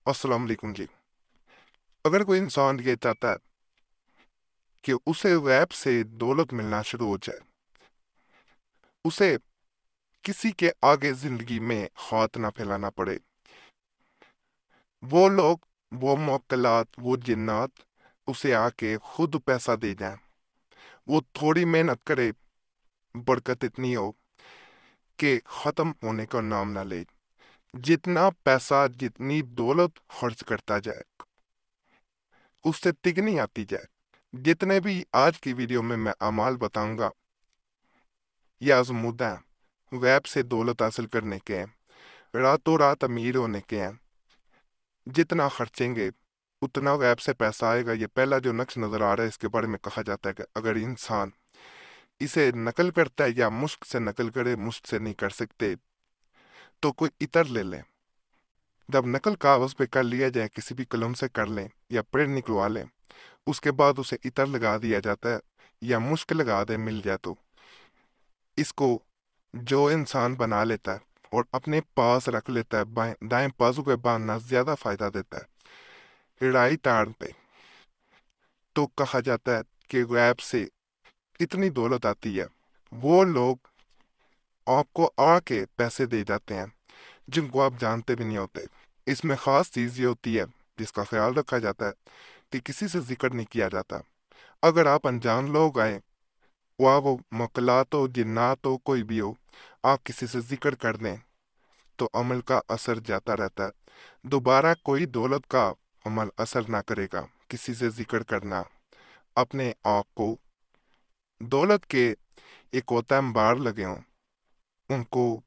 अस्सलाम वालेकुम जी। अगर कोई इंसान ये चाहता है कि उसे गैब से दौलत मिलना शुरू हो जाए, उसे किसी के आगे जिंदगी में हाथ ना फैलाना पड़े, वो लोग, वो मौक्कलात, वो जिन्नात उसे आके खुद पैसा दे जाएं, वो थोड़ी मेहनत करे, बरकत इतनी हो कि खत्म होने का नाम ना ले। जितना पैसा, जितनी दौलत खर्च करता जाए, उससे तिगनी आती जाए। जितने भी आज की वीडियो में मैं अमाल बताऊंगा, ये आजमूदा हैं, गैब से दौलत हासिल करने के हैं, रातों रात अमीर होने के हैं। जितना खर्चेंगे उतना गैब से पैसा आएगा। ये पहला जो नक्श नजर आ रहा है, इसके बारे में कहा जाता है कि अगर इंसान इसे नकल करता है या मुश्क से नकल करे, मुश्क से नहीं कर सकते, तो कोई इतर ले लें। जब नकल कागज पे कर लिया जाए, किसी भी कलम से कर लें या प्रिंट निकलवा लें, उसके बाद उसे इतर लगा दिया जाता है या मुश्क लगा दे मिल जाए, तो इसको जो इंसान बना लेता है और अपने पास रख लेता है, बाएं दाएं बाजू पे बांधना ज्यादा फायदा देता है राई तार पे, तो कहा जाता है कि गैब से इतनी दौलत आती है। वो लोग आपको आके पैसे दे जाते हैं जिनको आप जानते भी नहीं होते। इसमें खास चीज ये होती है जिसका ख्याल रखा जाता है कि किसी से जिक्र नहीं किया जाता। अगर आप अनजान लोग आए, वह वो मकलात हो, जिन्नात हो, कोई भी हो, आप किसी से जिक्र कर दें तो अमल का असर जाता रहता है। दोबारा कोई दौलत का अमल असर ना करेगा। किसी से जिक्र करना अपने आप को दौलत के एक होता है बार लगे हों, उनको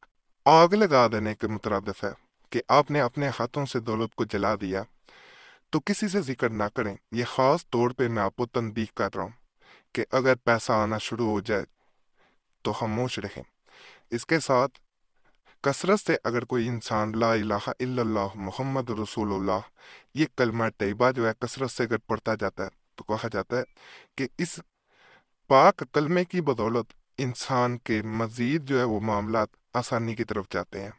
आग लगा देने के मुतरादिफ है कि आपने अपने हाथों से दौलत को जला दिया। तो किसी से जिक्र ना करें। ये खास तौर पे मैं आपको तंबीह कर रहा हूँ कि अगर पैसा आना शुरू हो जाए तो खामोश रहें। इसके साथ कसरत से अगर कोई इंसान ला इलाहा इल्लल्लाह मुहम्मद रसूलुल्लाह, ये कलमा तैयबा जो है कसरत से अगर पढ़ता जाता है, तो कहा जाता है कि इस पाक कलमे की बदौलत इंसान के मजीद जो है वो मामलात आसानी की तरफ जाते हैं।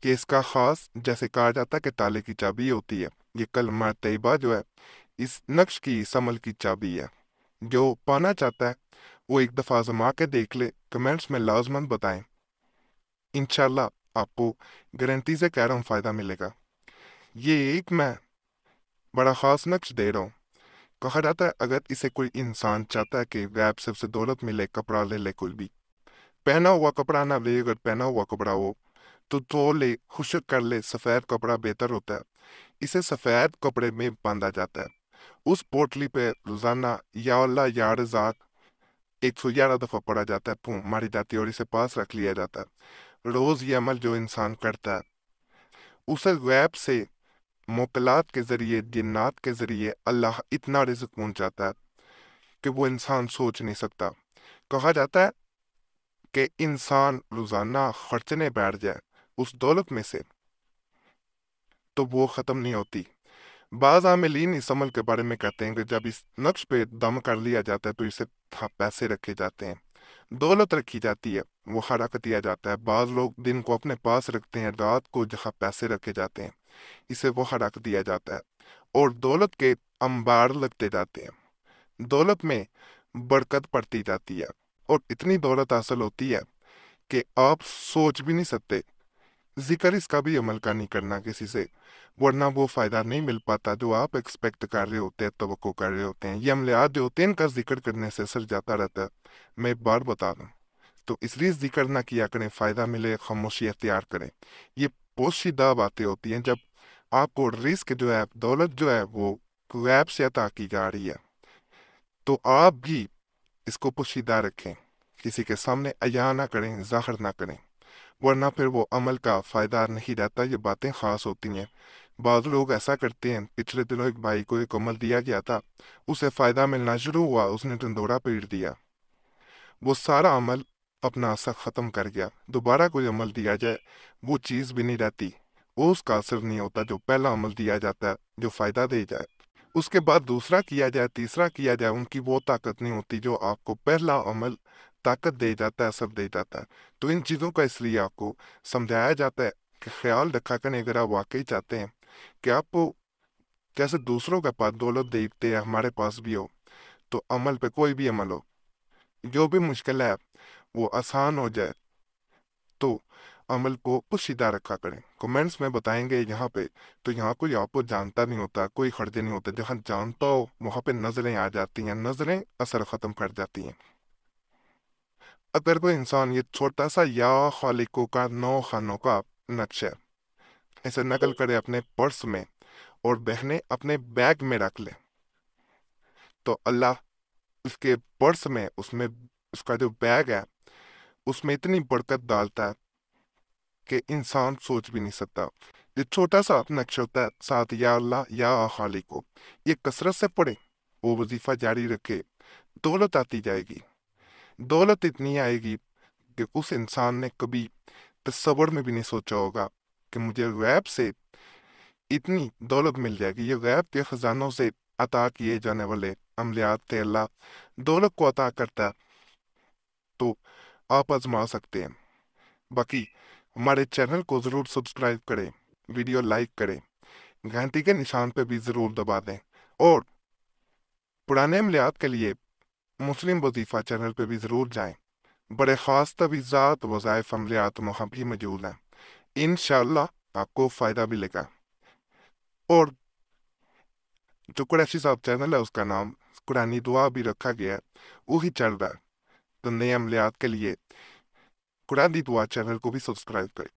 कि इसका खास जैसे कहा जाता है कि ताले की चाबी होती है, ये कलमा तैयबा जो है इस नक्श की, इस अमल की चाबी है। जो पाना चाहता है वो एक दफा आजमा के देख ले, कमेंट्स में लाजमन बताएं। इंशाल्लाह आपको गारंटी से कह रहा हूँ फायदा मिलेगा। ये एक मैं बड़ा खास नक्श दे रहा हूँ। कहा जाता है अगर इसे कोई इंसान चाहता है कि गैब से उसे दौलत मिले, कपड़ा ले ले, कोई भी पहना हुआ कपड़ा ना ले, अगर पहना हुआ कपड़ा हो तो धो ले, खुश्क कर ले, सफेद कपड़ा बेहतर होता है। इसे सफेद कपड़े में बांधा जाता है। उस पोटली पे रोजाना या अल्लाह या रज़ाक 111 दफा पढ़ा जाता है, फूं मारी जाती है और इसे पास रख लिया जाता है। रोज ये अमल जो इंसान करता है, उसे गैब से मोकलात के जरिए, जिन्नात के जरिए अल्लाह इतना रिज़्क पहुंचाता है कि वो इंसान सोच नहीं सकता। कहा जाता है कि इंसान रोजाना खर्चने बैठ जाए उस दौलत में से, तो वो खत्म नहीं होती। बाज आमिलीन इस अमल के बारे में कहते हैं कि जब इस नक्श पे दम कर लिया जाता है तो इसे पैसे रखे जाते हैं, दौलत रखी जाती है, वो हरकत दिया जाता है। बाज लोग दिन को अपने पास रखते हैं, रात को जहाँ पैसे रखे जाते हैं इसे वो हरकत दिया जाता है और दौलत के अंबार लगते जाते हैं। दौलत में बरकत पड़ती जाती है और इतनी दौलत हासिल होती है कि आप सोच भी नहीं सकते। जिक्र इसका भी अमल का नहीं करना किसी से, वरना वो फायदा नहीं मिल पाता जो आप एक्सपेक्ट कर रहे होते हैं, तवक्को कर रहे होते हैं। ये अमलियात जो होते हैं इनका जिक्र करने से असर जाता रहता है। मैं एक बार बता दूं, तो इसलिए जिक्र ना किया करें, फायदा मिले खामोशी अख्तियार करें। ये पोशीदा बातें होती हैं जब आपको रिस्क जो है, दौलत जो है वो गैब से अता की जा रही है, तो आप भी इसको पोशीदा रखें, किसी के सामने अया ना करें, जाहिर ना करें, वरना फिर वो अमल का फायदा नहीं रहता। ये बातें खास होती हैं। बाद लोग ऐसा करते हैं। पिछले दिनों एक भाई को एक अमल दिया गया था, उसे फायदा मिलना शुरू हुआ, उसने ढिंढोरा पीट दिया, वो सारा अमल अपना असर खत्म कर गया। दोबारा कोई अमल दिया जाए वो चीज भी नहीं रहती, वो उसका असर नहीं होता जो पहला अमल दिया जाता है जो फायदा दे जाए। उसके बाद दूसरा किया जाए, तीसरा किया जाए, उनकी वो ताकत नहीं होती जो आपको पहला अमल ताकत दे जाता है, असर दे जाता है। तो इन चीज़ों का इसलिए आपको समझाया जाता है कि ख्याल रखा करें। अगर आप वाकई चाहते हैं کہ آپ کو جیسے دوسروں کے پاس دولت دیکھتے ہیں ہمارے پاس بھی ہو، تو عمل پہ کوئی بھی عمل ہو، جو بھی مشکل ہے وہ آسان ہو جائے تو عمل کو پوشیدہ رکھا کریں۔ کمنٹس میں بتائیں گے یہاں پہ، تو یہاں کوئی آپ کو جانتا نہیں ہوتا، کوئی خرچے نہیں ہوتے، جہاں جانتا ہو وہاں پہ نظریں آ جاتی ہیں، نظریں اثر ختم کر جاتی ہیں۔ اگر کوئی انسان یہ چھوٹا سا یا خالقوں کا 9 خانوں کا نقشہ اسے نقل کرے اپنے پرس میں اور بہنیں اپنے بیگ میں رکھ لے، تو اللہ اس کے پرس میں اس کا جو بیگ ہے اس میں اتنی برکت ڈالتا ہے کہ انسان سوچ بھی نہیں سکتا۔ یہ چھوٹا سا نقش ہوتا ہے، ساتھ یا اللہ یا خالق کو یہ کثرت سے پڑھے، وہ وظیفہ جاری رکھے، دولت آتی جائے گی۔ دولت اتنی آئے گی کہ اس انسان نے کبھی تصور میں بھی نہیں سوچا ہوگا کہ مجھے غیب سے اتنی دولت مل جائے گی۔ یہ غیب کے خزانوں سے عطا کیے جانے والے عملیات تھے۔ اللہ دولت کو عطا کرتا ہے تو آپ آزما سکتے ہیں۔ باقی ہمارے چینل کو ضرور سبسکرائب کریں، ویڈیو لائک کریں، گھنٹی کے نشان پہ بھی ضرور دبا دیں، اور پرانے عملیات کے لیے مسلم وظیفہ چینل پہ بھی ضرور جائیں۔ بڑے خاص تجویزات، وظائف، عملیات وہاں بھی موجود ہیں، انشاءاللہ آپ کو فائدہ ملے گا۔ اور جو قریشی صاحب چینل ہے اس کا نام قرآنی دعا بھی رکھا گیا ہے، وہی چل رہا ہے۔ تو نئے عملیات کے لیے قرآنی دعا چینل کو بھی سبسکرائب کریں۔